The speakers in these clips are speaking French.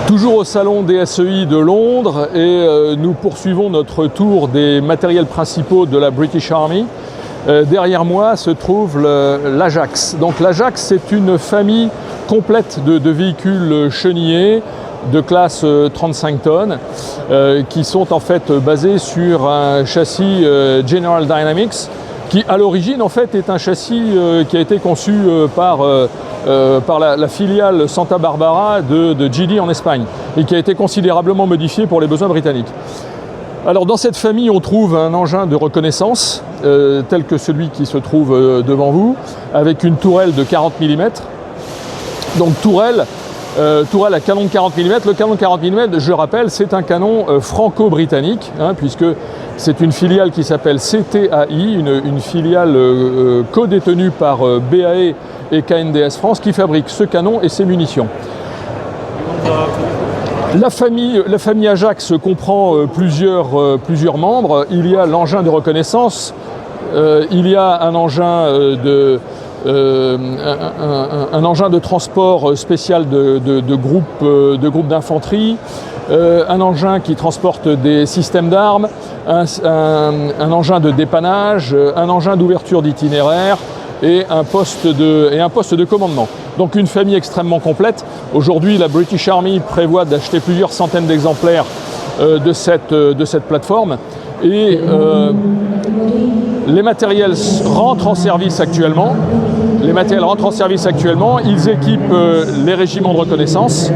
Toujours au salon DSEI de Londres et nous poursuivons notre tour des matériels principaux de la British Army. Derrière moi se trouve l'Ajax. Donc l'Ajax, c'est une famille complète de véhicules chenillés de classe 35 tonnes qui sont en fait basés sur un châssis General Dynamics qui à l'origine en fait est un châssis qui a été conçu par la filiale Santa Barbara de GD en Espagne et qui a été considérablement modifié pour les besoins britanniques. Alors dans cette famille on trouve un engin de reconnaissance tel que celui qui se trouve devant vous avec une tourelle de 40 mm. Donc tourelle à canon de 40 mm. Le canon de 40 mm, je rappelle, c'est un canon franco-britannique, puisque c'est une filiale qui s'appelle CTAI, une filiale co-détenue par BAE et KNDS France, qui fabrique ce canon et ses munitions. La famille Ajax comprend plusieurs membres. Il y a l'engin de reconnaissance, il y a un engin un engin de transport spécial de groupe d'infanterie, un engin qui transporte des systèmes d'armes, un engin de dépannage, un engin d'ouverture d'itinéraire et un poste de commandement. Donc une famille extrêmement complète. Aujourd'hui, la British Army prévoit d'acheter plusieurs centaines d'exemplaires de cette plateforme. Et les matériels rentrent en service actuellement. Ils équipent les régiments de reconnaissance.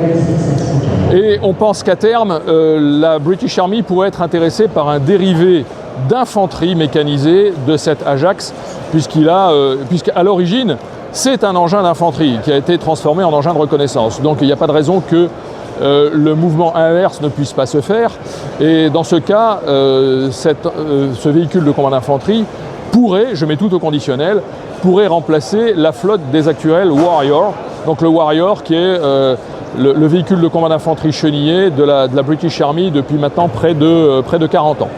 Et on pense qu'à terme, la British Army pourrait être intéressée par un dérivé d'infanterie mécanisée de cet Ajax, puisqu'à l'origine, c'est un engin d'infanterie qui a été transformé en engin de reconnaissance. Donc il n'y a pas de raison que le mouvement inverse ne puisse pas se faire. Et dans ce cas, ce véhicule de combat d'infanterie pourrait, je mets tout au conditionnel, pourrait remplacer la flotte des actuels Warrior. Donc le Warrior qui est le véhicule de combat d'infanterie chenillé de la British Army depuis maintenant près de 40 ans.